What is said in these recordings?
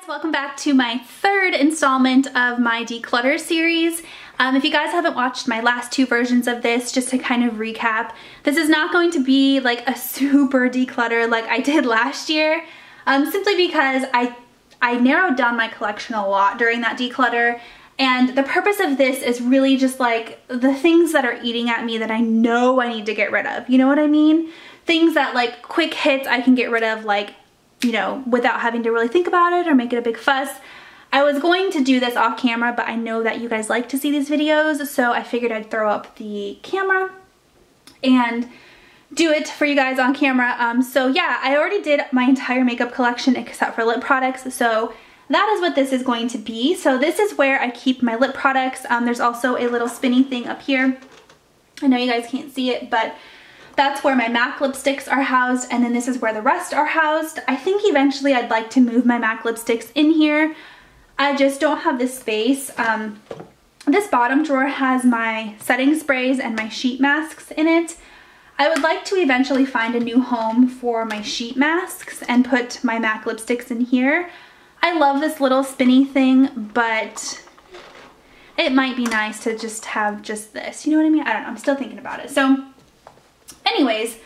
Welcome back to my third installment of my declutter series. If you guys haven't watched my last two versions of this, just to kind of recap, this is not going to be like a super declutter like I did last year, simply because I narrowed down my collection a lot during that declutter, and the purpose of this is really just like the things that are eating at me that I know I need to get rid of, you know what I mean? Things that like quick hits I can get rid of, like, you know, without having to really think about it or make it a big fuss. I was going to do this off camera, but I know that you guys like to see these videos, so I figured I'd throw up the camera and do it for you guys on camera. So yeah, I already did my entire makeup collection except for lip products, so that is what this is going to be. So this is where I keep my lip products. There's also a little spinny thing up here. I know you guys can't see it, but that's where my MAC lipsticks are housed, and then this is where the rest are housed. I think eventually I'd like to move my MAC lipsticks in here. I just don't have the space. This bottom drawer has my setting sprays and my sheet masks in it. I would like to eventually find a new home for my sheet masks and put my MAC lipsticks in here. I love this little spinny thing, but it might be nice to just have just this. You know what I mean? I don't know. I'm still thinking about it. So anyways,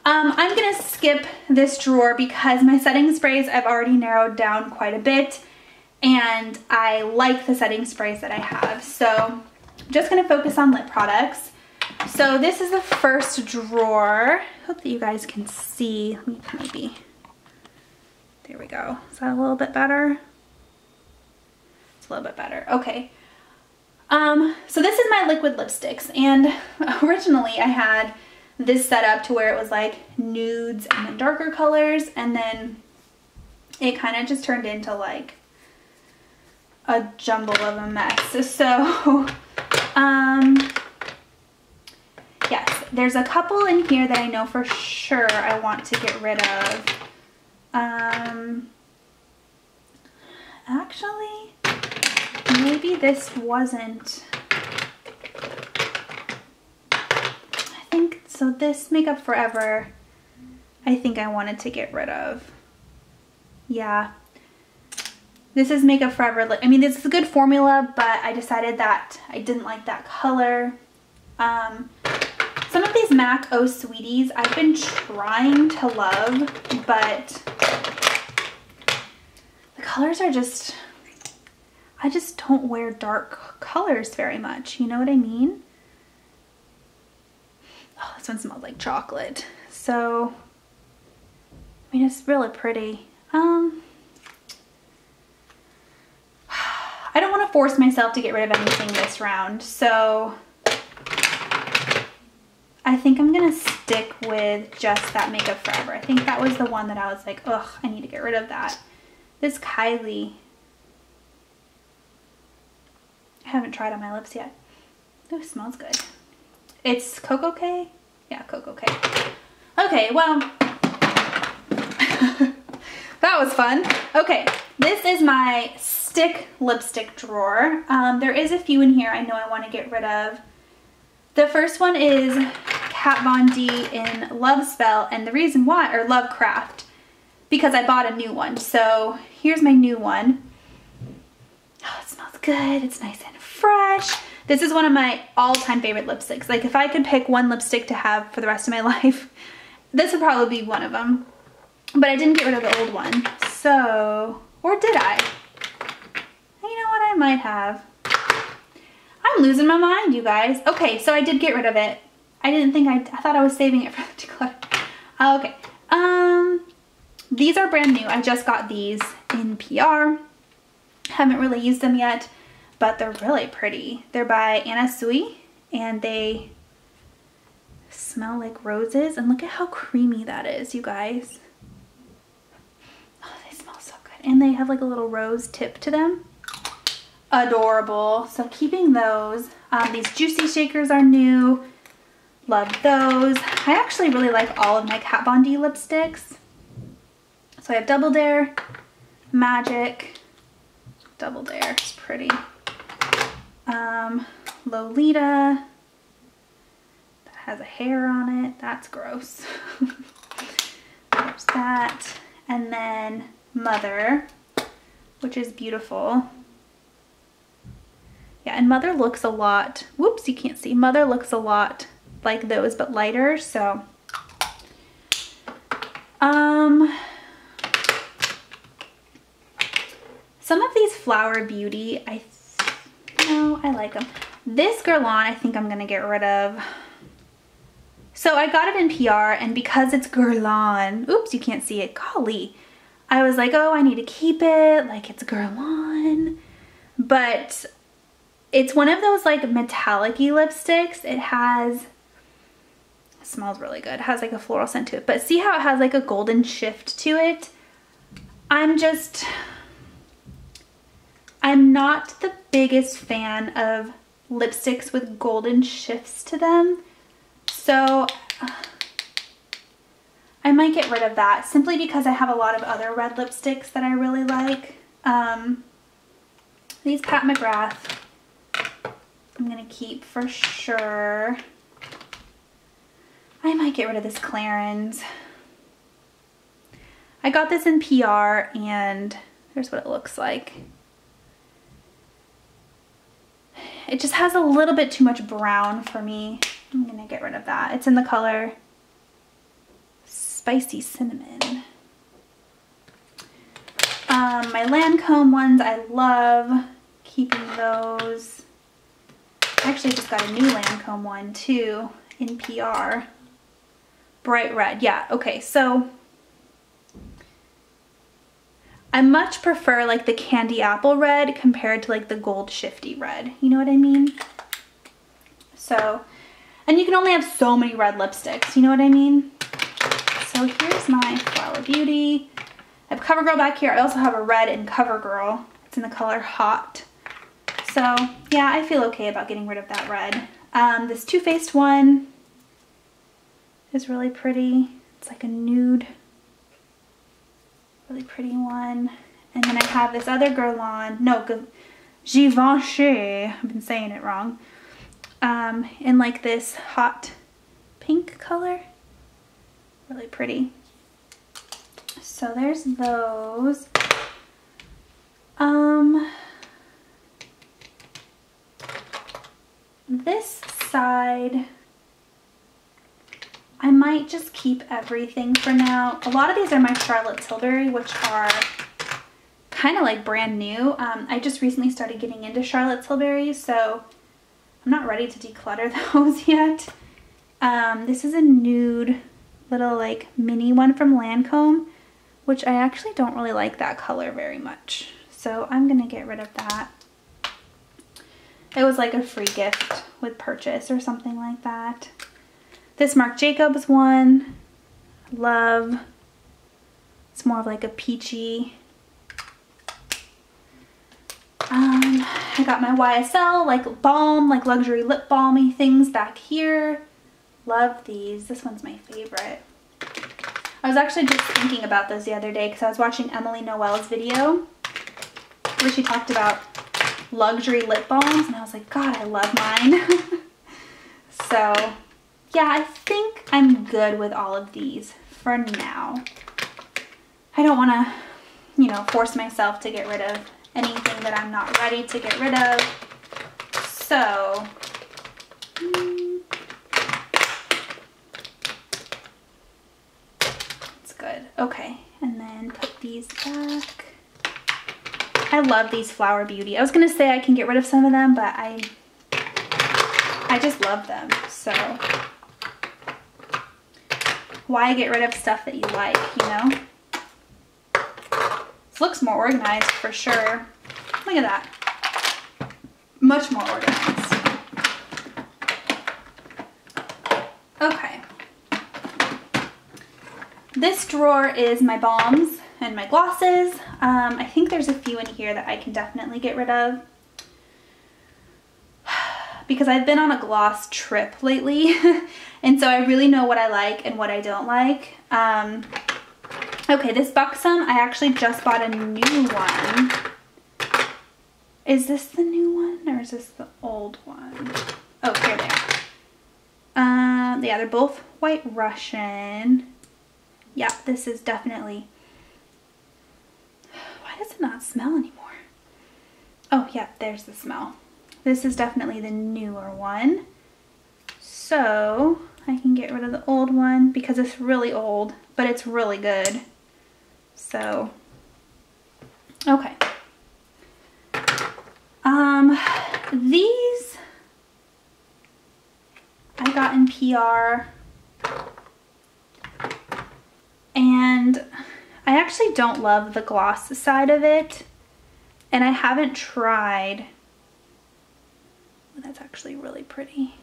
I'm gonna skip this drawer because my setting sprays I've already narrowed down quite a bit, and I like the setting sprays that I have. So I'm just gonna focus on lip products. So this is the first drawer. Hope that you guys can see. Let me maybe, there we go. Is that a little bit better? It's a little bit better. Okay. So this is my liquid lipsticks, and originally I had this set up to where it was like nudes and then darker colors, and then it kind of just turned into like a jumble of a mess. So yes, there's a couple in here that I know for sure I want to get rid of. Actually, maybe this wasn't. So this Makeup Forever, I think I wanted to get rid of. Yeah. This is Makeup Forever. I mean, this is a good formula, but I decided that I didn't like that color. Some of these MAC Oh Sweeties I've been trying to love, but the colors are just, I just don't wear dark colors very much. You know what I mean? Oh, this one smells like chocolate. So, I mean, it's really pretty. I don't want to force myself to get rid of anything this round, so I think I'm gonna stick with just that Makeup Forever. I think that was the one that I was like, ugh, I need to get rid of that. This Kylie, I haven't tried on my lips yet. Oh, it smells good. It's Coco K? Yeah, Coco K. Okay, well, that was fun. Okay, this is my stick lipstick drawer. There is a few in here I know I want to get rid of. The first one is Kat Von D in Love Spell, and the reason why, or Lovecraft, because I bought a new one. So here's my new one. Oh, it smells good. It's nice and fresh. This is one of my all-time favorite lipsticks. Like, if I could pick one lipstick to have for the rest of my life, this would probably be one of them. But I didn't get rid of the old one. So, or did I? You know what? I might have. I'm losing my mind, you guys. Okay, so I did get rid of it. I didn't think I thought I was saving it for the declutter. Okay. These are brand new. I just got these in PR. Haven't really used them yet, but they're really pretty. They're by Anna Sui, and they smell like roses, and look at how creamy that is, you guys. Oh, they smell so good. And they have like a little rose tip to them. Adorable. So keeping those. These Juicy Shakers are new. Love those. I actually really like all of my Kat Von D lipsticks. So I have Double Dare, Magic, Double Dare, it's pretty. Lolita, that has a hair on it, that's gross. There's that. And then Mother, which is beautiful. Yeah, and Mother looks a lot, whoops, you can't see. Mother looks a lot like those, but lighter, so. Some of these Flower Beauty, I like them. This Guerlain, I think I'm gonna get rid of. So I got it in PR, and because it's Guerlain, oops, you can't see it, golly. I was like, oh, I need to keep it, like it's Guerlain. But it's one of those like metallic-y lipsticks. It smells really good. It has like a floral scent to it. But see how it has like a golden shift to it? I'm not the biggest fan of lipsticks with golden shifts to them. So I might get rid of that simply because I have a lot of other red lipsticks that I really like. These Pat McGrath I'm gonna keep for sure. I might get rid of this Clarins. I got this in PR and here's what it looks like. It just has a little bit too much brown for me. I'm gonna get rid of that. It's in the color Spicy Cinnamon. My Lancome ones, I love keeping those. I actually just got a new Lancome one too in PR. Bright red, yeah, okay, so I much prefer like the candy apple red compared to like the gold shifty red. You know what I mean? So, and you can only have so many red lipsticks. You know what I mean? So here's my Flower Beauty. I have CoverGirl back here. I also have a red in CoverGirl. It's in the color Hot. So yeah, I feel okay about getting rid of that red. This Too Faced one is really pretty. It's like a nude. Really pretty one. And then I have this other Guerlain, no, Givenchy, I've been saying it wrong, in like this hot pink color. Really pretty. So there's those. This side, I might just keep everything for now. A lot of these are my Charlotte Tilbury, which are kind of like brand new. I just recently started getting into Charlotte Tilbury, so I'm not ready to declutter those yet. This is a nude little like mini one from Lancome, which I actually don't really like that color very much. So I'm gonna get rid of that. It was like a free gift with purchase or something like that. This Marc Jacobs one, love. It's more of like a peachy. I got my YSL like balm, like luxury lip balmy things back here. Love these. This one's my favorite. I was actually just thinking about this the other day because I was watching Emily Noel's video where she talked about luxury lip balms and I was like, God, I love mine. So yeah, I think I'm good with all of these for now. I don't want to, you know, force myself to get rid of anything that I'm not ready to get rid of. So, it's good. Okay, and then put these back. I love these Flower Beauty. I was going to say I can get rid of some of them, but I just love them, so why get rid of stuff that you like, you know? This looks more organized for sure. Look at that. Much more organized. Okay. This drawer is my balms and my glosses. I think there's a few in here that I can definitely get rid of because I've been on a gloss trip lately and so I really know what I like and what I don't like. Okay, this Buxom, I actually just bought a new one. Is this the new one or is this the old one? Oh, here they are. Yeah, they're both White Russian. Yeah, this is definitely... Why doesn't does not smell anymore. Oh yeah, there's the smell. This is definitely the newer one. So I can get rid of the old one because it's really old, but it's really good. So, okay. These I got in PR, and I actually don't love the gloss side of it, and I haven't tried. Oh, that's actually really pretty.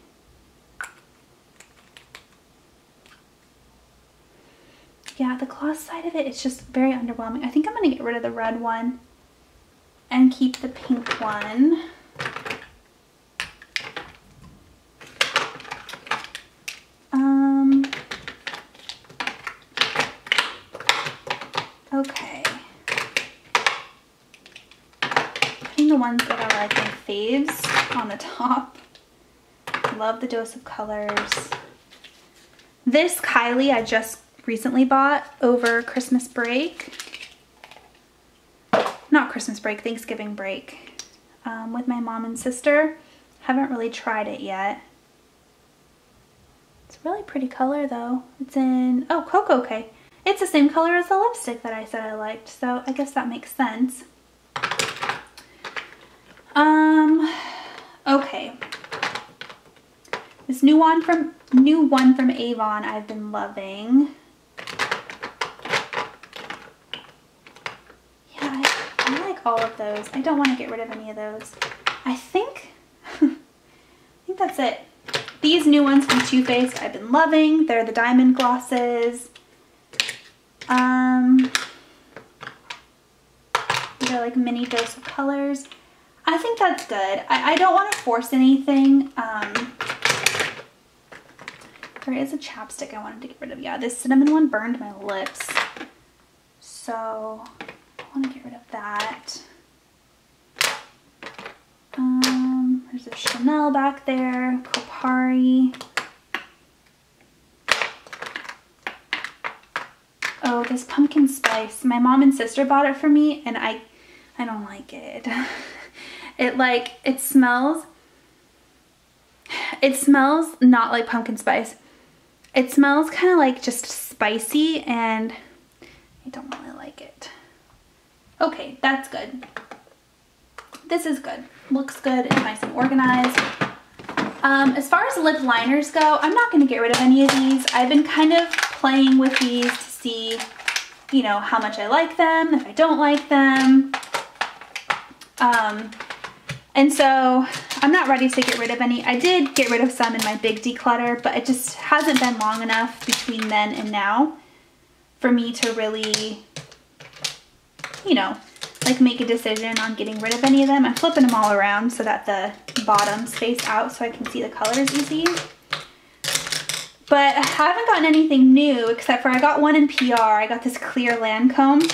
Yeah, the gloss side of it, it's just very underwhelming. I think I'm gonna get rid of the red one and keep the pink one. Okay. Putting the ones that are like my faves on the top. Love the dose of colors. This Kylie I just recently bought over Christmas break. Not Christmas break, Thanksgiving break. With my mom and sister. Haven't really tried it yet. It's a really pretty color though. It's in, oh, Cocoa K. It's the same color as the lipstick that I said I liked, so I guess that makes sense. Okay. This new one from Avon I've been loving. Yeah, I like all of those. I don't want to get rid of any of those. I think that's it. These new ones from Too Faced I've been loving. They're the diamond glosses. They're like mini dose of colors. I think that's good. I don't want to force anything. There is a chapstick I wanted to get rid of. Yeah, this cinnamon one burned my lips. So I want to get rid of that. There's a Chanel back there, Kopari. Oh, this pumpkin spice. My mom and sister bought it for me, and I don't like it. It smells not like pumpkin spice. It smells kind of like just spicy, and I don't really like it. Okay, that's good. This is good. Looks good. It's nice and organized. As far as lip liners go, I'm not going to get rid of any of these. I've been kind of playing with these to see, you know, how much I like them, if I don't like them. And so I'm not ready to get rid of any. I did get rid of some in my big declutter, but it just hasn't been long enough between then and now for me to really, you know, like make a decision on getting rid of any of them. I'm flipping them all around so that the bottoms face out so I can see the colors easy. But I haven't gotten anything new except for I got one in PR. I got this clear Lancome.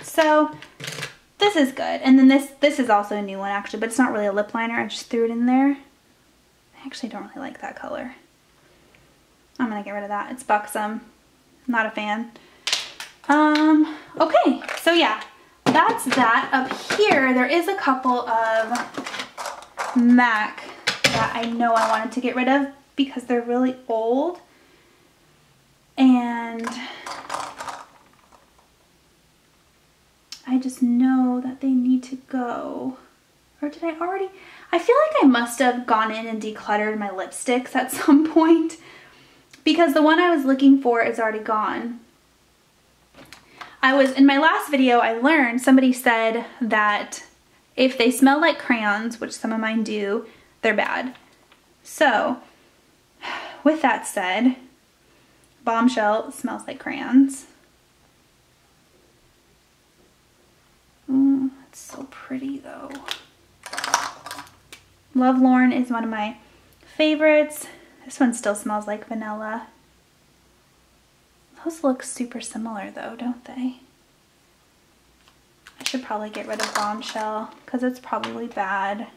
So this is good. And then this is also a new one actually, but it's not really a lip liner. I just threw it in there. I actually don't really like that color. I'm gonna get rid of that. It's buxom. Not a fan. Okay, so yeah, that's that. Up here, there is a couple of MAC that I know I wanted to get rid of because they're really old. And I just know that they need to go. Or did I already? I feel like I must have gone in and decluttered my lipsticks at some point because the one I was looking for is already gone. In my last video, I learned, somebody said that if they smell like crayons, which some of mine do, they're bad. So, with that said, Bombshell smells like crayons. It's so pretty though. Love Lauren is one of my favorites. This one still smells like vanilla. Those look super similar though, don't they? I should probably get rid of Bombshell because it's probably bad.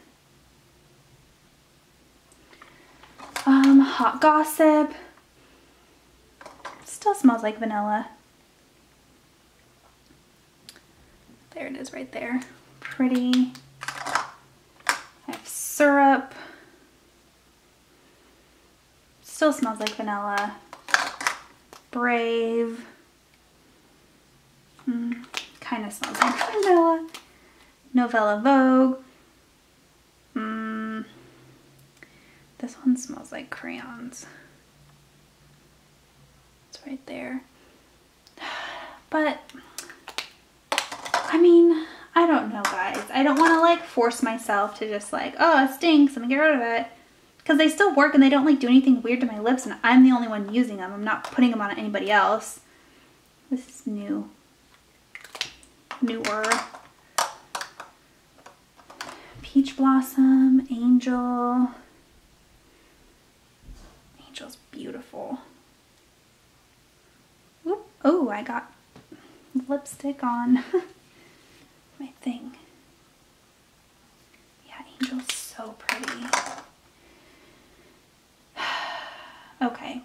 Hot Gossip. Still smells like vanilla. There it is right there. Pretty. I have syrup. Still smells like vanilla. Brave. Kind of smells like vanilla. Novella Vogue. This one smells like crayons. It's right there. But, I mean, I don't know, guys. I don't want to like force myself to just like, oh, it stinks, I'm gonna get rid of it. Because they still work and they don't like do anything weird to my lips, and I'm the only one using them. I'm not putting them on anybody else. This is newer. Peach Blossom, Angel. Angel's beautiful. Oop. Oh, I got lipstick on my thing. Yeah, Angel's so pretty. Okay.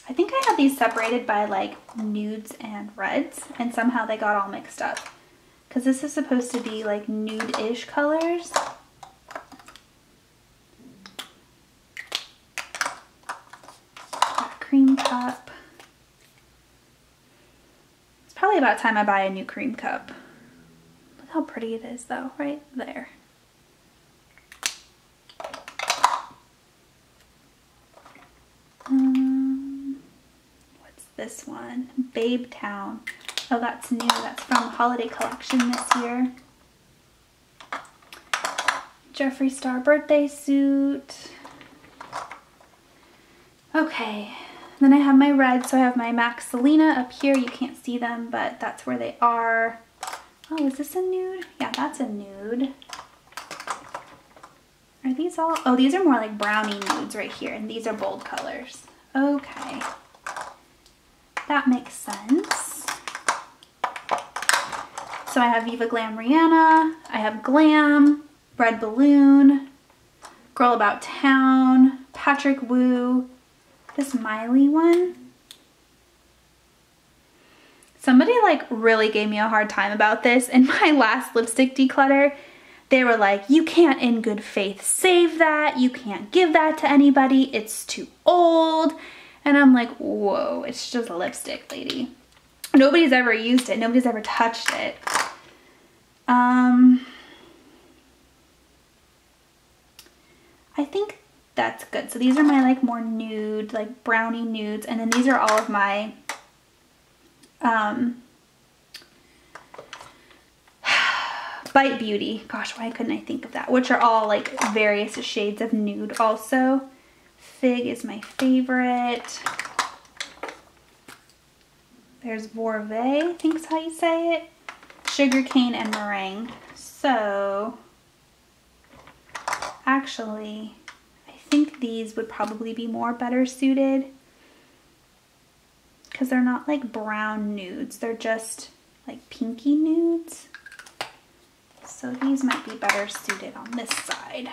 I think I had these separated by like nudes and reds, and somehow they got all mixed up. Because this is supposed to be like nude-ish colors. Got a cream cup. It's probably about time I buy a new cream cup. Look how pretty it is though, right there. What's this one? Babe Town. Oh, that's new. That's from holiday collection this year. Jeffree Star birthday suit. Okay. Then I have my red. So I have my MAC Selena up here. You can't see them, but that's where they are. Oh, is this a nude? Yeah, that's a nude. Are these all? Oh, these are more like brownie nudes right here. And these are bold colors. Okay. That makes sense. So I have Viva Glam Rihanna, I have Glam, Red Balloon, Girl About Town, Patrick Wu, this Miley one. Somebody like really gave me a hard time about this in my last lipstick declutter. They were like, you can't in good faith save that, you can't give that to anybody, it's too old. And I'm like, whoa, it's just a lipstick, lady. Nobody's ever used it, nobody's ever touched it. I think that's good. So these are my like more nude, like brownie nudes, and then these are all of my Bite Beauty. Gosh, why couldn't I think of that? Which are all like various shades of nude also. Fig is my favorite. There's Vorvet, I think is how you say it. Sugarcane and Meringue. So actually I think these would probably be better suited because they're not like brown nudes, they're just like pinky nudes. So these might be better suited on this side.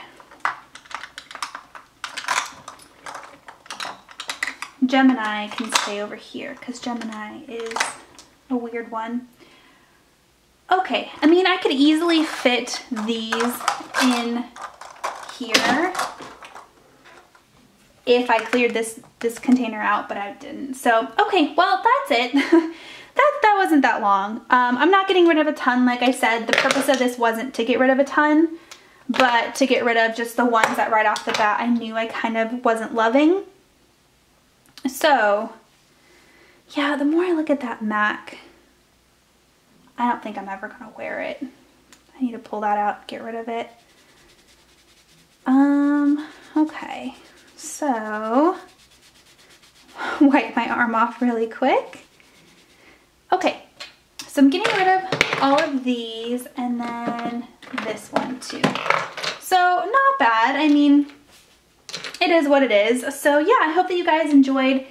Gemini can stay over here because Gemini is a weird one. Okay, I mean, I could easily fit these in here if I cleared this container out, but I didn't. So, okay, well, that's it. that wasn't that long. I'm not getting rid of a ton, like I said. The purpose of this wasn't to get rid of a ton, but to get rid of just the ones that right off the bat I knew I kind of wasn't loving. So, yeah, the more I look at that MAC, I don't think I'm ever going to wear it. I need to pull that out, get rid of it. Okay, so, wipe my arm off really quick. Okay, so I'm getting rid of all of these and then this one too. So, not bad. I mean, it is what it is. So yeah, I hope that you guys enjoyed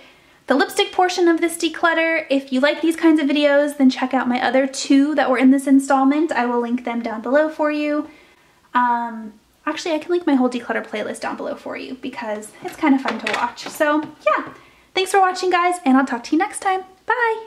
the lipstick portion of this declutter. If you like these kinds of videos, then check out my other two that were in this installment. I will link them down below for you. Actually, I can link my whole declutter playlist down below for you because it's kind of fun to watch. So yeah, thanks for watching, guys, and I'll talk to you next time. Bye!